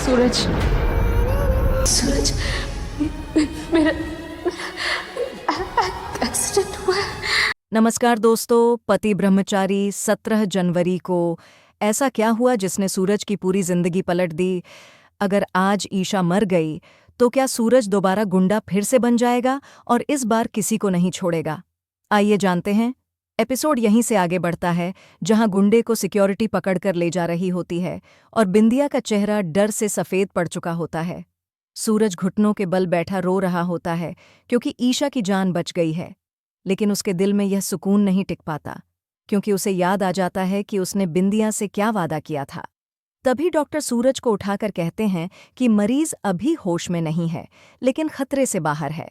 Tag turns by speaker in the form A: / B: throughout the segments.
A: सूरज, सूरज, मेरा एक्सीडेंट हुआ है।
B: नमस्कार दोस्तों, पति ब्रह्मचारी 17 जनवरी को ऐसा क्या हुआ जिसने सूरज की पूरी जिंदगी पलट दी। अगर आज ईशा मर गई तो क्या सूरज दोबारा गुंडा फिर से बन जाएगा और इस बार किसी को नहीं छोड़ेगा? आइए जानते हैं। एपिसोड यहीं से आगे बढ़ता है जहां गुंडे को सिक्योरिटी पकड़कर ले जा रही होती है और बिंदिया का चेहरा डर से सफेद पड़ चुका होता है। सूरज घुटनों के बल बैठा रो रहा होता है क्योंकि ईशा की जान बच गई है, लेकिन उसके दिल में यह सुकून नहीं टिक पाता क्योंकि उसे याद आ जाता है कि उसने बिंदिया से क्या वादा किया था। तभी डॉक्टर सूरज को उठाकर कहते हैं कि मरीज अभी होश में नहीं है, लेकिन खतरे से बाहर है।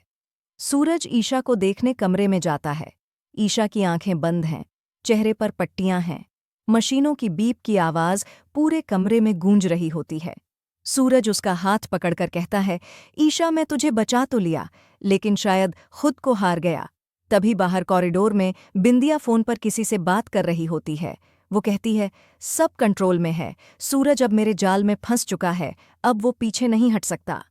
B: सूरज ईशा को देखने कमरे में जाता है। ईशा की आंखें बंद हैं, चेहरे पर पट्टियां हैं। मशीनों की बीप की आवाज पूरे कमरे में गूंज रही होती है। सूरज उसका हाथ पकड़कर कहता है, ईशा, मैं तुझे बचा तो लिया, लेकिन शायद खुद को हार गया। तभी बाहर कॉरिडोर में बिंदिया फोन पर किसी से बात कर रही होती है। वो कहती है, सब कंट्रोल में है, सूरज अब मेरे जाल में फंस चुका है, अब वो पीछे नहीं हट सकता।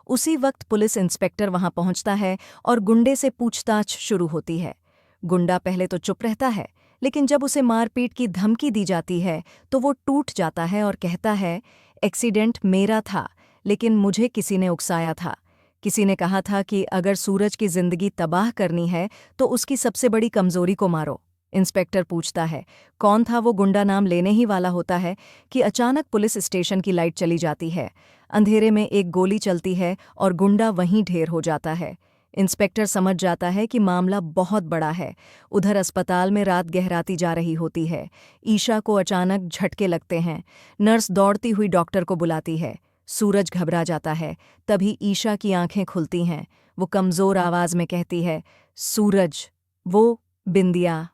B: उसी वक्त पुलिस इंस्पेक्टर वहां पहुंचता है और गुंडे से पूछताछ शुरू होती है। गुंडा पहले तो चुप रहता है, लेकिन जब उसे मारपीट की धमकी दी जाती है तो वो टूट जाता है और कहता है, एक्सीडेंट मेरा था, लेकिन मुझे किसी ने उकसाया था। किसी ने कहा था कि अगर सूरज की जिंदगी तबाह करनी है तो उसकी सबसे बड़ी कमजोरी को मारो। इंस्पेक्टर पूछता है, कौन था वो गुंडा? नाम लेने ही वाला होता है कि अचानक पुलिस स्टेशन की लाइट चली जाती है। अंधेरे में एक गोली चलती है और गुंडा वहीं ढेर हो जाता है। इंस्पेक्टर समझ जाता है कि मामला बहुत बड़ा है। उधर अस्पताल में रात गहराती जा रही होती है। ईशा को अचानक झटके लगते हैं। नर्स दौड़ती हुई डॉक्टर को बुलाती है। सूरज घबरा जाता है। तभी ईशा की आंखें खुलती हैं। वो कमजोर आवाज में कहती है, सूरज, वो बिंदिया।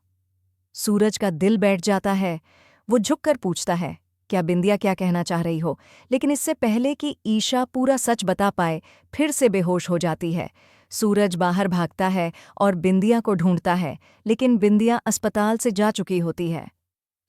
B: सूरज का दिल बैठ जाता है। वो झुककर पूछता है, क्या बिंदिया क्या कहना चाह रही हो? लेकिन इससे पहले कि ईशा पूरा सच बता पाए, फिर से बेहोश हो जाती है। सूरज बाहर भागता है और बिंदिया को ढूंढता है, लेकिन बिंदिया अस्पताल से जा चुकी होती है।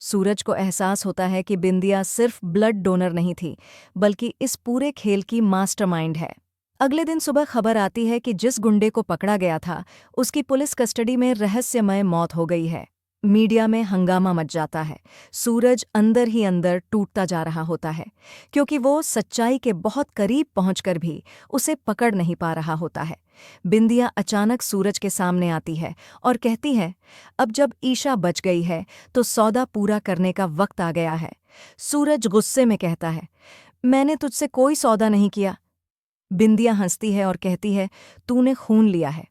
B: सूरज को एहसास होता है कि बिंदिया सिर्फ ब्लड डोनर नहीं थी, बल्कि इस पूरे खेल की मास्टरमाइंड है। अगले दिन सुबह खबर आती है कि जिस गुंडे को पकड़ा गया था, उसकी पुलिस कस्टडी में रहस्यमय मौत हो गई है। मीडिया में हंगामा मच जाता है। सूरज अंदर ही अंदर टूटता जा रहा होता है, क्योंकि वो सच्चाई के बहुत करीब पहुंचकर भी उसे पकड़ नहीं पा रहा होता है। बिंदिया अचानक सूरज के सामने आती है और कहती है, अब जब ईशा बच गई है तो सौदा पूरा करने का वक्त आ गया है। सूरज गुस्से में कहता है, मैंने तुझसे कोई सौदा नहीं किया। बिंदिया हंसती है और कहती है, तूने खून लिया है।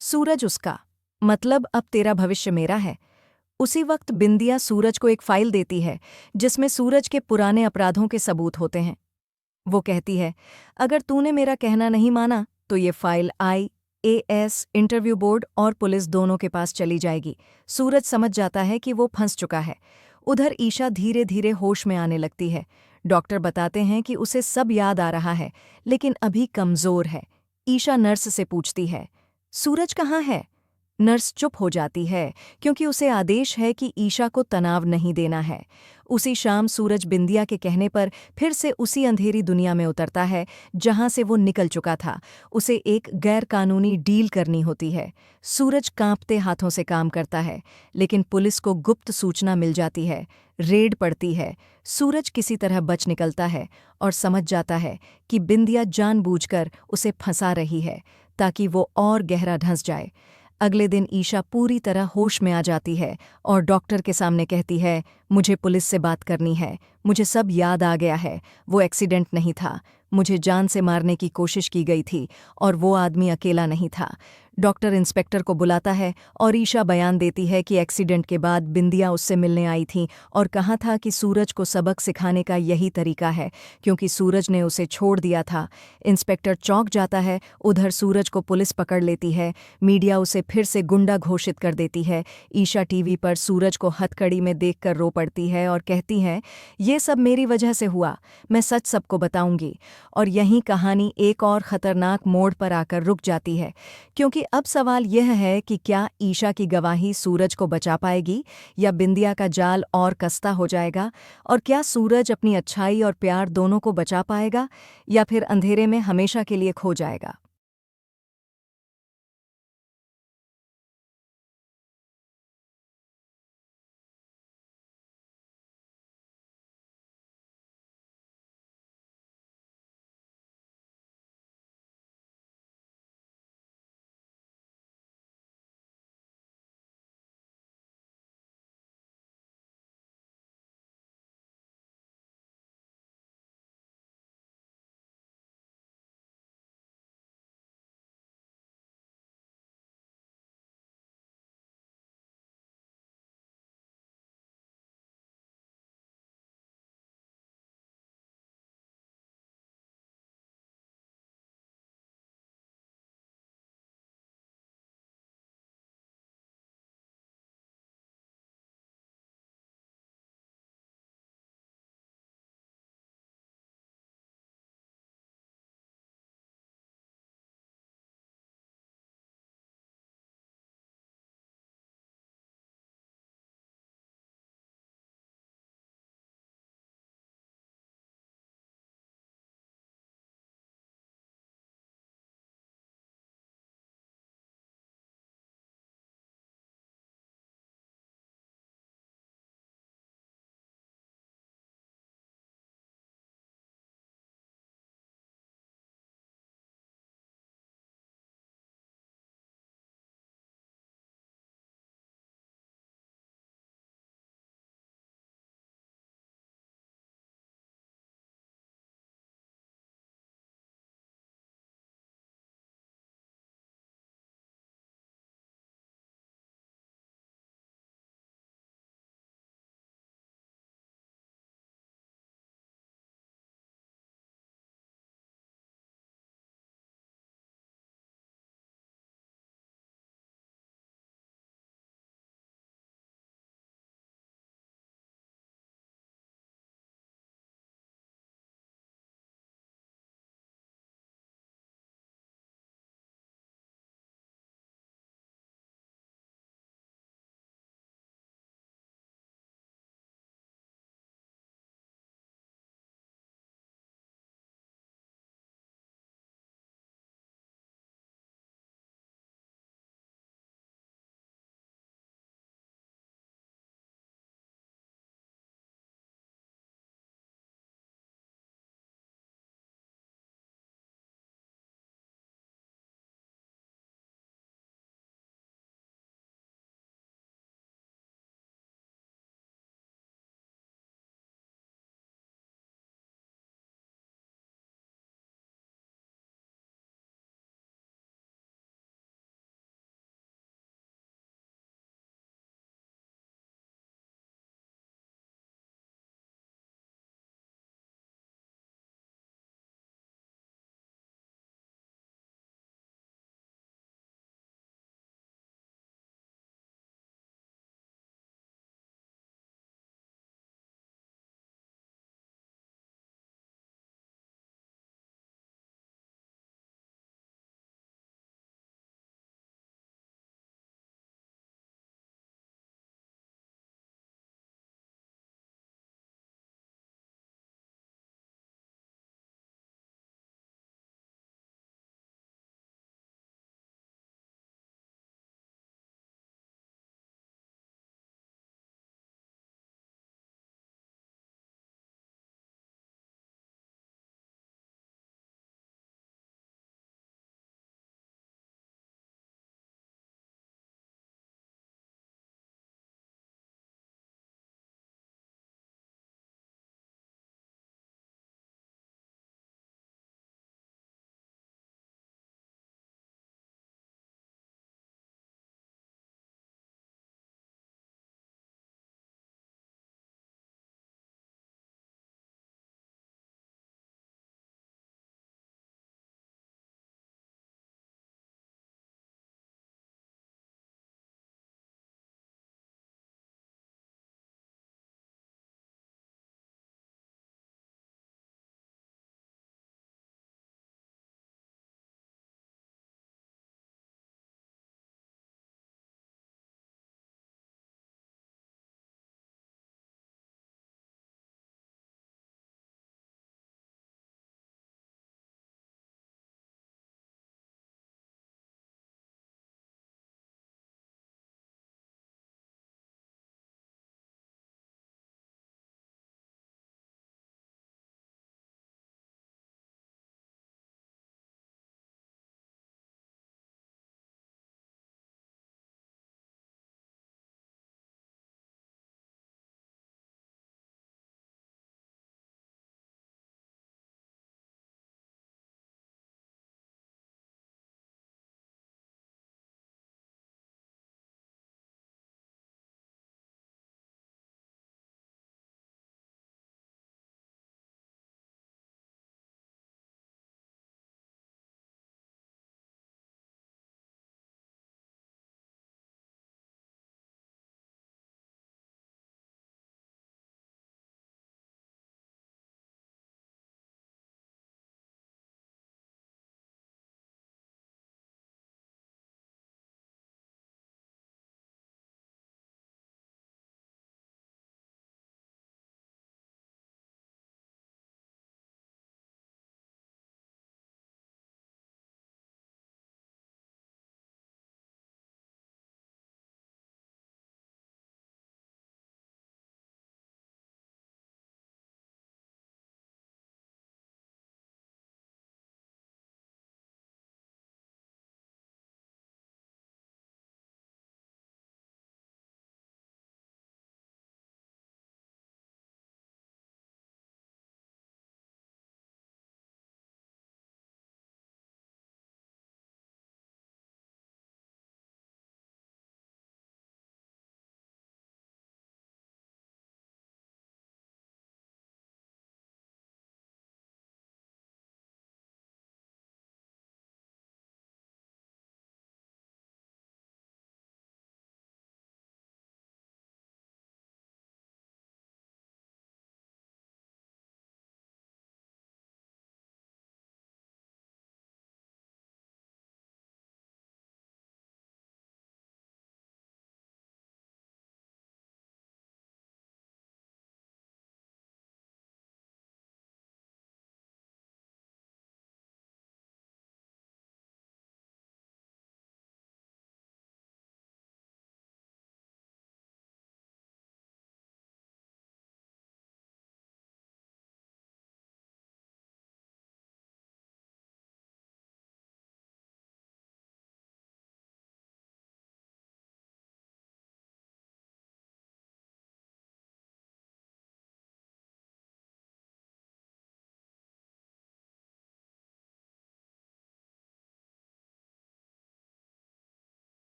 B: सूरज उसका, मतलब अब तेरा भविष्य मेरा है। उसी वक्त बिंदिया सूरज को एक फाइल देती है जिसमें सूरज के पुराने अपराधों के सबूत होते हैं। वो कहती है, अगर तूने मेरा कहना नहीं माना तो ये फाइल IAS, इंटरव्यू बोर्ड और पुलिस दोनों के पास चली जाएगी। सूरज समझ जाता है कि वो फंस चुका है। उधर ईशा धीरे धीरे होश में आने लगती है। डॉक्टर बताते हैं कि उसे सब याद आ रहा है, लेकिन अभी कमजोर है। ईशा नर्स से पूछती है, सूरज कहाँ है? नर्स चुप हो जाती है क्योंकि उसे आदेश है कि ईशा को तनाव नहीं देना है। उसी शाम सूरज बिंदिया के कहने पर फिर से उसी अंधेरी दुनिया में उतरता है जहां से वो निकल चुका था। उसे एक गैरकानूनी डील करनी होती है। सूरज कांपते हाथों से काम करता है, लेकिन पुलिस को गुप्त सूचना मिल जाती है। रेड पड़ती है। सूरज किसी तरह बच निकलता है और समझ जाता है कि बिंदिया जानबूझकर उसे फंसा रही है ताकि वो और गहरा धंस जाए। अगले दिन ईशा पूरी तरह होश में आ जाती है और डॉक्टर के सामने कहती है, मुझे पुलिस से बात करनी है, मुझे सब याद आ गया है, वो एक्सीडेंट नहीं था, मुझे जान से मारने की कोशिश की गई थी और वो आदमी अकेला नहीं था। डॉक्टर इंस्पेक्टर को बुलाता है और ईशा बयान देती है कि एक्सीडेंट के बाद बिंदिया उससे मिलने आई थी और कहा था कि सूरज को सबक सिखाने का यही तरीका है, क्योंकि सूरज ने उसे छोड़ दिया था। इंस्पेक्टर चौंक जाता है। उधर सूरज को पुलिस पकड़ लेती है। मीडिया उसे फिर से गुंडा घोषित कर देती है। ईशा टीवी पर सूरज को हथकड़ी में देखकर रो पड़ती है और कहती है, ये सब मेरी वजह से हुआ, मैं सच सबको बताऊंगी। और यहीं कहानी एक और खतरनाक मोड़ पर आकर रुक जाती है, क्योंकि अब सवाल यह है कि क्या ईशा की गवाही सूरज को बचा पाएगी या बिंदिया का जाल और कसता हो जाएगा, और क्या सूरज अपनी अच्छाई और प्यार दोनों को बचा पाएगा या फिर अंधेरे में हमेशा के लिए खो जाएगा।